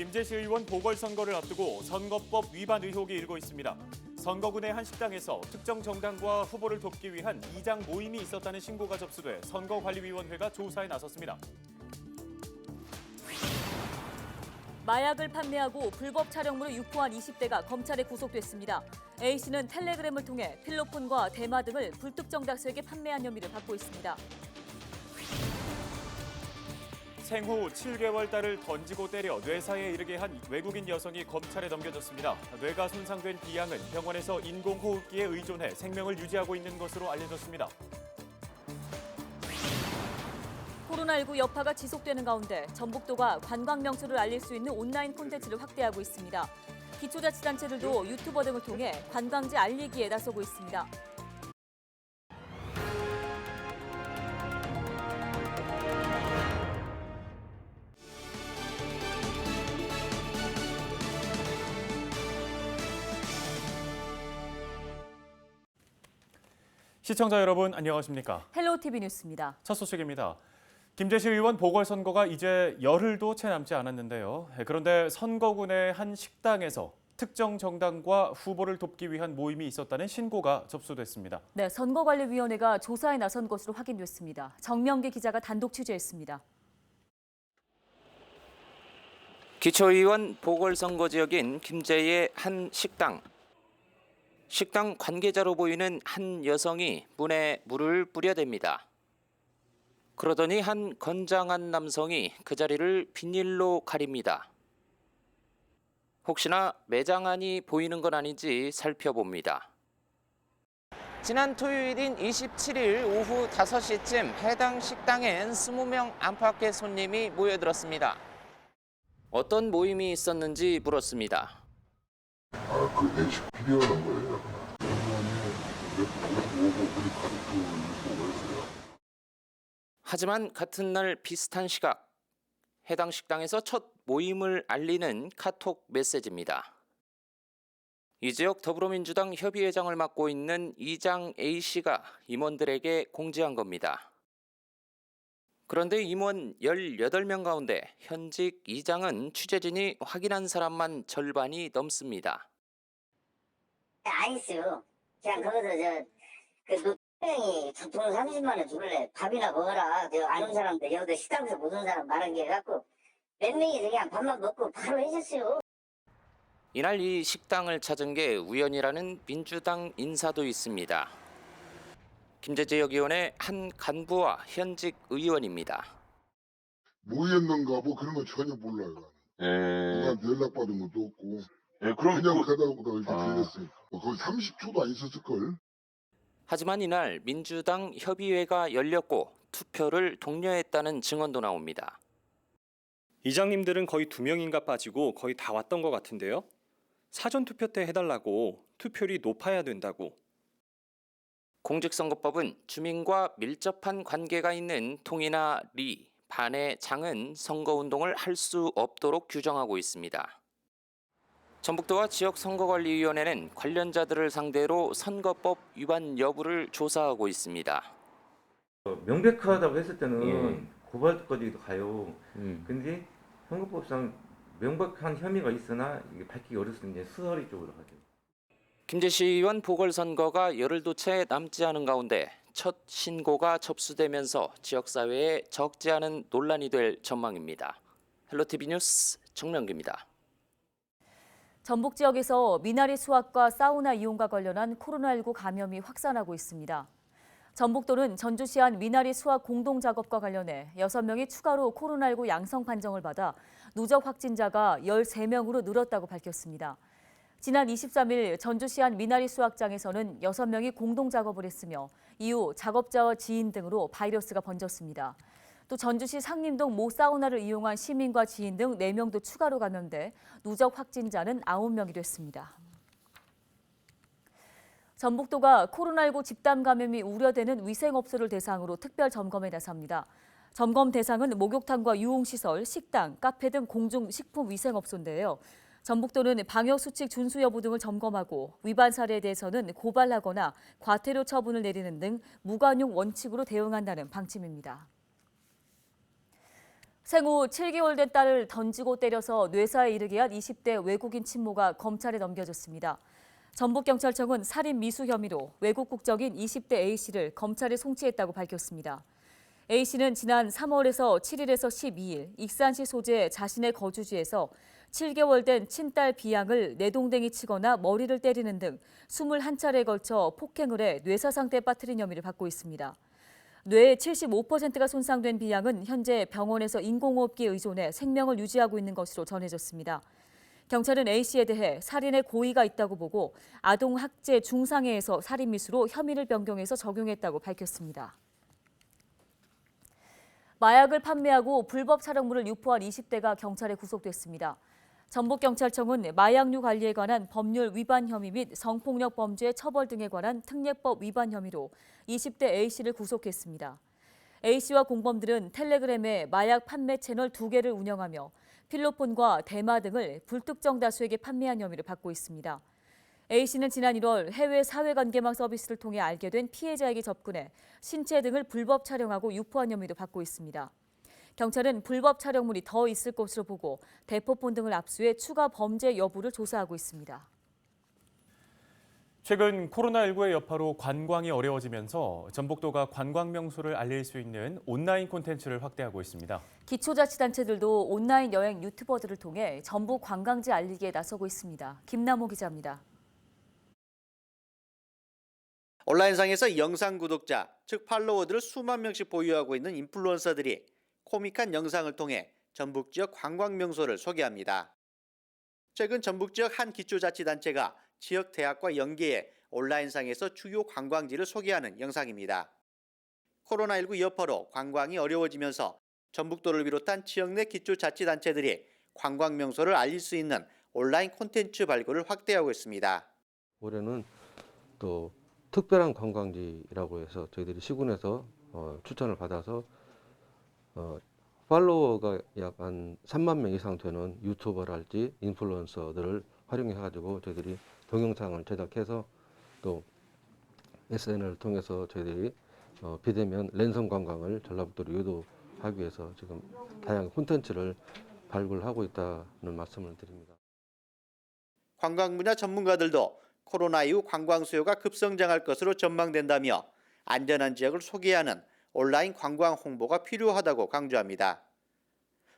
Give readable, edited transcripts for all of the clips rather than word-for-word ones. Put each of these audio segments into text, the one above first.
김제시 의원 보궐선거를 앞두고 선거법 위반 의혹이 일고 있습니다. 선거군의 한 식당에서 특정 정당과 후보를 돕기 위한 이장 모임이 있었다는 신고가 접수돼 선거관리위원회가 조사에 나섰습니다. 마약을 판매하고 불법 촬영물을 유포한 20대가 검찰에 구속됐습니다. A씨는 텔레그램을 통해 필로폰과 대마 등을 불특정 다수에게 판매한 혐의를 받고 있습니다. 생후 7개월 딸을 던지고 때려 뇌사에 이르게 한 외국인 여성이 검찰에 넘겨졌습니다. 뇌가 손상된 B양은 병원에서 인공호흡기에 의존해 생명을 유지하고 있는 것으로 알려졌습니다. 코로나19 여파가 지속되는 가운데 전북도가 관광 명소를 알릴 수 있는 온라인 콘텐츠를 확대하고 있습니다. 기초자치단체들도 유튜버 등을 통해 관광지 알리기에 나서고 있습니다. 시청자 여러분 안녕하십니까? 헬로티비 뉴스입니다. 첫 소식입니다. 김제시 의원 보궐선거가 이제 열흘도 채 남지 않았는데요. 그런데 선거군의 한 식당에서 특정 정당과 후보를 돕기 위한 모임이 있었다는 신고가 접수됐습니다. 네, 선거관리위원회가 조사에 나선 것으로 확인됐습니다. 정명기 기자가 단독 취재했습니다. 기초의원 보궐선거 지역인 김제의 한 식당. 식당 관계자로 보이는 한 여성이 문에 물을 뿌려댑니다. 그러더니 한 건장한 남성이 그 자리를 비닐로 가립니다. 혹시나 매장 안이 보이는 건 아닌지 살펴봅니다. 지난 토요일인 27일 오후 5시쯤 해당 식당엔 20명 안팎의 손님이 모여들었습니다. 어떤 모임이 있었는지 물었습니다. 그 내식 필요한 거예요. 오고 우리 가족도 있고 그랬어요. 하지만 같은 날 비슷한 시각, 해당 식당에서 첫 모임을 알리는 카톡 메시지입니다. 이 지역 더불어민주당 협의회장을 맡고 있는 이장 A씨가 임원들에게 공지한 겁니다. 그런데 임원 18명 가운데 현직 이장은 취재진이 확인한 사람만 절반이 넘습니다. 안 있어요. 그냥 거기서 그 노병이 돈 30만 원 줄래 밥이나 먹어라. 안 온 사람들 여기도 식당에서 못 온 사람 많은 게 해갖고 몇 명이 그냥 밥만 먹고 바로 해줬어요. 이날 이 식당을 찾은 게 우연이라는 민주당 인사도 있습니다. 김제지역위원회 한 간부와 현직 의원입니다. 뭐였는가 뭐 그런 건 전혀 몰라요. 그냥 연락받은 것도 없고 그럼 그냥 가다 보다 이렇게 들렸으니까 거의 30초도 안 있었을걸. 하지만 이날 민주당 협의회가 열렸고 투표를 독려했다는 증언도 나옵니다. 이장님들은 거의 2명인가 빠지고 거의 다 왔던 것 같은데요. 사전투표 때 해달라고 투표율이 높아야 된다고. 공직선거법은 주민과 밀접한 관계가 있는 통이나 리, 반의 장은 선거운동을 할 수 없도록 규정하고 있습니다. 전북도와 지역선거관리위원회는 관련자들을 상대로 선거법 위반 여부를 조사하고 있습니다. 명백하다고 했을 때는 고발까지도 가요. 근데 선거법상 명백한 혐의가 있으나 이게 밝히기 어려서 이제 수사리 쪽으로 가죠. 김제시 의원 보궐선거가 열흘도 채 남지 않은 가운데 첫 신고가 접수되면서 지역사회에 적지 않은 논란이 될 전망입니다. 헬로티비 뉴스 정명기입니다. 전북 지역에서 미나리 수확과 사우나 이용과 관련한 코로나19 감염이 확산하고 있습니다. 전북도는 전주시한 미나리 수확 공동작업과 관련해 6명이 추가로 코로나19 양성 판정을 받아 누적 확진자가 13명으로 늘었다고 밝혔습니다. 지난 23일 전주시한 미나리 수확장에서는 6명이 공동작업을 했으며 이후 작업자와 지인 등으로 바이러스가 번졌습니다. 또 전주시 상림동 모 사우나를 이용한 시민과 지인 등 4명도 추가로 감염돼 누적 확진자는 9명이 됐습니다. 전북도가 코로나19 집단 감염이 우려되는 위생업소를 대상으로 특별 점검에 나섭니다. 점검 대상은 목욕탕과 유흥시설, 식당, 카페 등 공중식품위생업소인데요. 전북도는 방역수칙 준수 여부 등을 점검하고 위반 사례에 대해서는 고발하거나 과태료 처분을 내리는 등 무관용 원칙으로 대응한다는 방침입니다. 생후 7개월 된 딸을 던지고 때려서 뇌사에 이르게 한 20대 외국인 친모가 검찰에 넘겨졌습니다. 전북경찰청은 살인 미수 혐의로 외국 국적인 20대 A씨를 검찰에 송치했다고 밝혔습니다. A씨는 지난 3월에서 7일에서 12일 익산시 소재 자신의 거주지에서 7개월 된 친딸 B양을 내동댕이 치거나 머리를 때리는 등 21차례에 걸쳐 폭행을 해 뇌사 상태에 빠뜨린 혐의를 받고 있습니다. 뇌의 75%가 손상된 B양은 현재 병원에서 인공호흡기에 의존해 생명을 유지하고 있는 것으로 전해졌습니다. 경찰은 A씨에 대해 살인의 고의가 있다고 보고 아동학대 중상해에서 살인미수로 혐의를 변경해서 적용했다고 밝혔습니다. 마약을 판매하고 불법 촬영물을 유포한 20대가 경찰에 구속됐습니다. 전북경찰청은 마약류 관리에 관한 법률 위반 혐의 및 성폭력 범죄 처벌 등에 관한 특례법 위반 혐의로 20대 A씨를 구속했습니다. A씨와 공범들은 텔레그램에 마약 판매 채널 2개를 운영하며 필로폰과 대마 등을 불특정 다수에게 판매한 혐의를 받고 있습니다. A씨는 지난 1월 해외 사회관계망 서비스를 통해 알게 된 피해자에게 접근해 신체 등을 불법 촬영하고 유포한 혐의도 받고 있습니다. 경찰은 불법 촬영물이 더 있을 것으로 보고 대포폰 등을 압수해 추가 범죄 여부를 조사하고 있습니다. 최근 코로나19의 여파로 관광이 어려워지면서 전북도가 관광 명소를 알릴 수 있는 온라인 콘텐츠를 확대하고 있습니다. 기초자치단체들도 온라인 여행 유튜버들을 통해 전북 관광지 알리기에 나서고 있습니다. 김남호 기자입니다. 온라인상에서 영상 구독자, 즉 팔로워들을 수만 명씩 보유하고 있는 인플루언서들이 코믹한 영상을 통해 전북 지역 관광 명소를 소개합니다. 최근 전북 지역 한 기초자치단체가 지역 대학과 연계해 온라인상에서 주요 관광지를 소개하는 영상입니다. 코로나19 여파로 관광이 어려워지면서 전북도를 비롯한 지역 내 기초자치단체들이 관광 명소를 알릴 수 있는 온라인 콘텐츠 발굴을 확대하고 있습니다. 올해는 또 특별한 관광지라고 해서 저희들이 시군에서 추천을 받아서 팔로워가 약 한 3만 명 이상 되는 유튜버랄지 인플루언서들을 활용해가지고 저희들이 동영상을 제작해서 또 SNS를 통해서 저희들이 비대면 랜선 관광을 전라북도로 유도하기 위해서 지금 다양한 콘텐츠를 발굴하고 있다는 말씀을 드립니다. 관광 분야 전문가들도 코로나 이후 관광 수요가 급성장할 것으로 전망된다며 안전한 지역을 소개하는 온라인 관광 홍보가 필요하다고 강조합니다.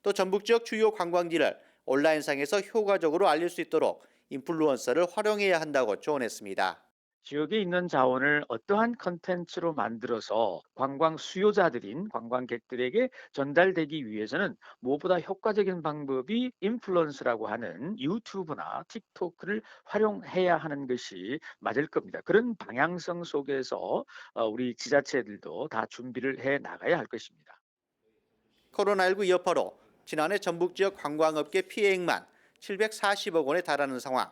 또 전북 지역 주요 관광지를 온라인상에서 효과적으로 알릴 수 있도록 인플루언서를 활용해야 한다고 조언했습니다. 지역에 있는 자원을 어떠한 컨텐츠로 만들어서 관광 수요자들인 관광객들에게 전달되기 위해서는 무엇보다 효과적인 방법이 인플루언서라고 하는 유튜브나 틱톡을 활용해야 하는 것이 맞을 겁니다. 그런 방향성 속에서 우리 지자체들도 다 준비를 해 나가야 할 것입니다. 코로나19 여파로 지난해 전북 지역 관광업계 피해액만 740억 원에 달하는 상황.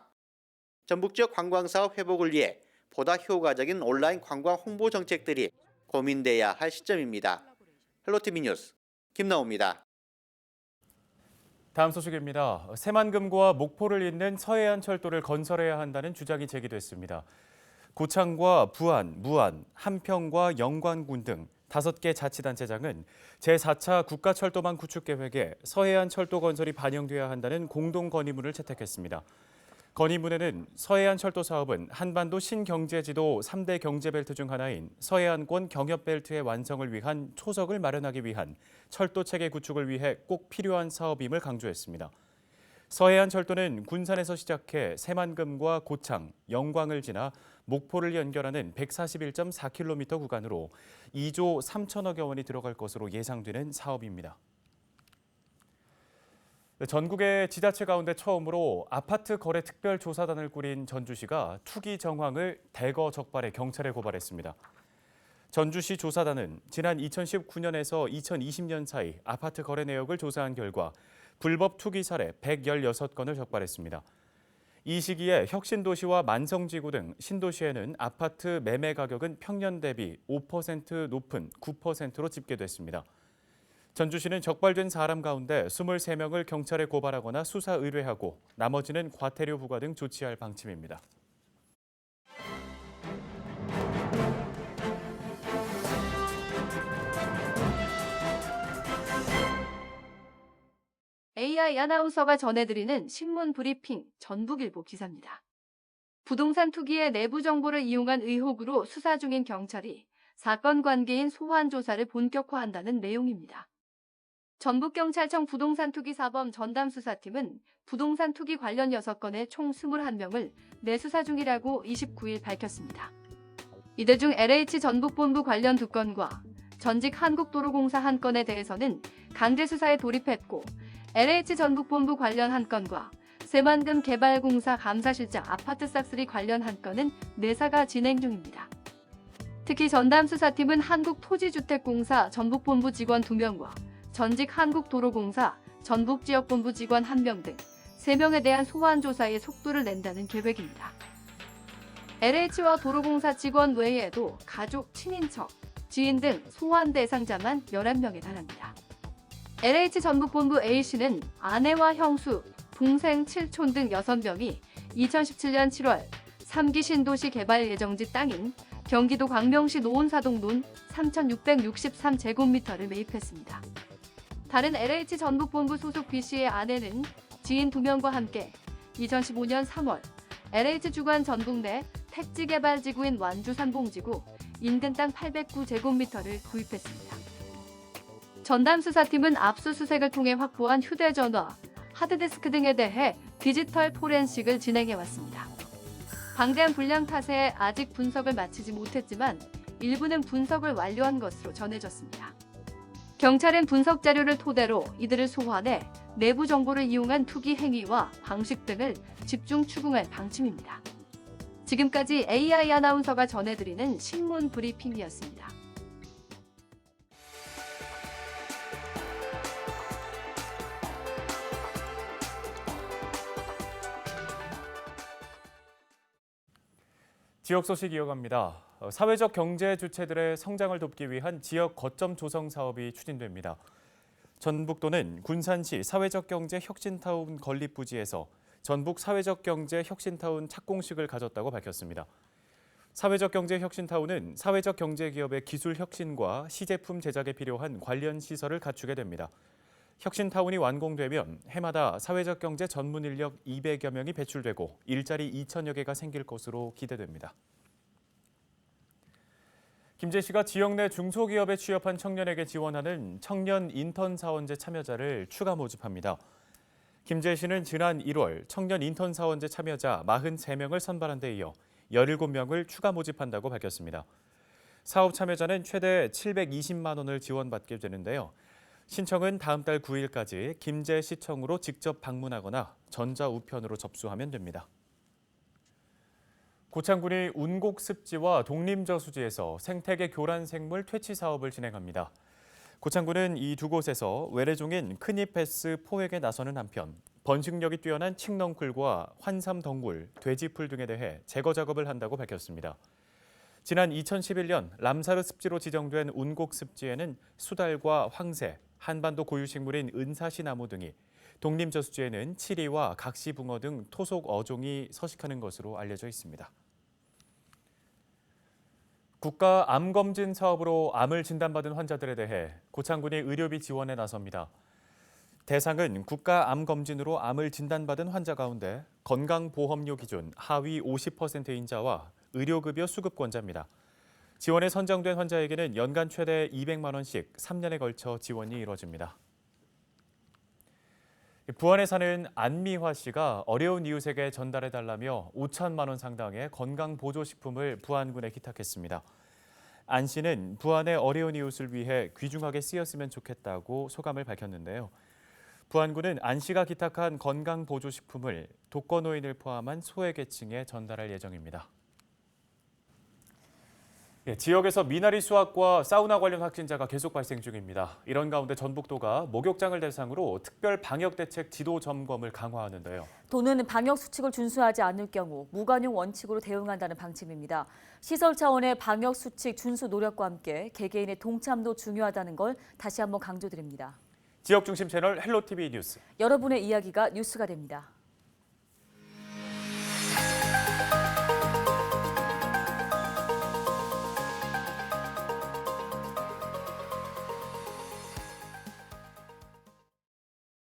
전북 지역 관광사업 회복을 위해 보다 효과적인 온라인 관광 홍보 정책들이 고민돼야 할 시점입니다. 헬로티비 뉴스 김나호입니다. 다음 소식입니다. 새만금과 목포를 잇는 서해안 철도를 건설해야 한다는 주장이 제기됐습니다. 고창과 부안, 무안, 함평과 영광군 등 5개 자치단체장은 제4차 국가철도망 구축 계획에 서해안 철도 건설이 반영돼야 한다는 공동 건의문을 채택했습니다. 건의문에는 서해안 철도 사업은 한반도 신경제지도 3대 경제벨트 중 하나인 서해안권 경협벨트의 완성을 위한 초석을 마련하기 위한 철도 체계 구축을 위해 꼭 필요한 사업임을 강조했습니다. 서해안 철도는 군산에서 시작해 새만금과 고창, 영광을 지나 목포를 연결하는 141.4km 구간으로 2조 3천억여 원이 들어갈 것으로 예상되는 사업입니다. 전국의 지자체 가운데 처음으로 아파트 거래 특별조사단을 꾸린 전주시가 투기 정황을 대거 적발해 경찰에 고발했습니다. 전주시 조사단은 지난 2019년에서 2020년 사이 아파트 거래 내역을 조사한 결과 불법 투기 사례 116건을 적발했습니다. 이 시기에 혁신도시와 만성지구 등 신도시에는 아파트 매매 가격은 평년 대비 5% 높은 9%로 집계됐습니다. 전주시는 적발된 사람 가운데 23명을 경찰에 고발하거나 수사 의뢰하고 나머지는 과태료 부과 등 조치할 방침입니다. AI 아나운서가 전해드리는 신문 브리핑 전북일보 기사입니다. 부동산 투기의 내부 정보를 이용한 의혹으로 수사 중인 경찰이 사건 관계인 소환 조사를 본격화한다는 내용입니다. 전북경찰청 부동산 투기 사범 전담 수사팀은 부동산 투기 관련 6건의 총 21명을 내수사 중이라고 29일 밝혔습니다. 이들 중 LH 전북본부 관련 2건과 전직 한국도로공사 1건에 대해서는 강제 수사에 돌입했고 LH 전북본부 관련 1건과 새만금 개발공사 감사실장 아파트 싹쓸이 관련 1건은 내사가 진행 중입니다. 특히 전담 수사팀은 한국토지주택공사 전북본부 직원 2명과 전직 한국도로공사 전북지역본부 직원 1명 등 3명에 대한 소환 조사에 속도를 낸다는 계획입니다. LH와 도로공사 직원 외에도 가족, 친인척, 지인 등 소환 대상자만 11명에 달합니다. LH 전북본부 A씨는 아내와 형수, 동생, 칠촌 등 6명이 2017년 7월 3기 신도시 개발 예정지 땅인 경기도 광명시 노원사동 논 3,663제곱미터를 매입했습니다. 다른 LH 전북본부 소속 B씨의 아내는 지인 2명과 함께 2015년 3월 LH 주관 전북 내 택지개발지구인 완주산봉지구 인근 땅 809제곱미터를 구입했습니다. 전담 수사팀은 압수수색을 통해 확보한 휴대전화, 하드디스크 등에 대해 디지털 포렌식을 진행해왔습니다. 방대한 분량 탓에 아직 분석을 마치지 못했지만 일부는 분석을 완료한 것으로 전해졌습니다. 경찰은 분석 자료를 토대로 이들을 소환해 내부 정보를 이용한 투기 행위와 방식 등을 집중 추궁할 방침입니다. 지금까지 AI 아나운서가 전해드리는 신문 브리핑이었습니다. 지역 소식 이어갑니다. 사회적 경제 주체들의 성장을 돕기 위한 지역 거점 조성 사업이 추진됩니다. 전북도는 군산시 사회적 경제 혁신타운 건립 부지에서 전북 사회적 경제 혁신타운 착공식을 가졌다고 밝혔습니다. 사회적 경제 혁신타운은 사회적 경제 기업의 기술 혁신과 시제품 제작에 필요한 관련 시설을 갖추게 됩니다. 혁신타운이 완공되면 해마다 사회적 경제 전문 인력 200여 명이 배출되고 일자리 2천여 개가 생길 것으로 기대됩니다. 김제시가 지역 내 중소기업에 취업한 청년에게 지원하는 청년 인턴 사원제 참여자를 추가 모집합니다. 김제시는 지난 1월 청년 인턴 사원제 참여자 43명을 선발한 데 이어 17명을 추가 모집한다고 밝혔습니다. 사업 참여자는 최대 720만 원을 지원받게 되는데요. 신청은 다음 달 9일까지 김제시청으로 직접 방문하거나 전자우편으로 접수하면 됩니다. 고창군이 운곡습지와 독림저수지에서 생태계 교란 생물 퇴치 사업을 진행합니다. 고창군은 이 두 곳에서 외래종인 크니페스 포획에 나서는 한편 번식력이 뛰어난 칡넝쿨과 환삼덩굴, 돼지풀 등에 대해 제거 작업을 한다고 밝혔습니다. 지난 2011년 람사르 습지로 지정된 운곡습지에는 수달과 황새, 한반도 고유식물인 은사시나무 등이, 독림저수지에는 치리와 각시붕어 등 토속 어종이 서식하는 것으로 알려져 있습니다. 국가 암검진 사업으로 암을 진단받은 환자들에 대해 고창군이 의료비 지원에 나섭니다. 대상은 국가 암검진으로 암을 진단받은 환자 가운데 건강보험료 기준 하위 50%인 자와 의료급여 수급권자입니다. 지원에 선정된 환자에게는 연간 최대 200만 원씩 3년에 걸쳐 지원이 이뤄집니다. 부안에 사는 안미화 씨가 어려운 이웃에게 전달해달라며 5천만 원 상당의 건강보조식품을 부안군에 기탁했습니다. 안 씨는 부안의 어려운 이웃을 위해 귀중하게 쓰였으면 좋겠다고 소감을 밝혔는데요. 부안군은 안 씨가 기탁한 건강보조식품을 독거노인을 포함한 소외계층에 전달할 예정입니다. 지역에서 미나리 수확과 사우나 관련 확진자가 계속 발생 중입니다. 이런 가운데 전북도가 목욕장을 대상으로 특별 방역 대책 지도 점검을 강화하는데요. 도는 방역 수칙을 준수하지 않을 경우 무관용 원칙으로 대응한다는 방침입니다. 시설 차원의 방역 수칙 준수 노력과 함께 개개인의 동참도 중요하다는 걸 다시 한번 강조드립니다. 지역 중심 채널 헬로티비 뉴스. 여러분의 이야기가 뉴스가 됩니다.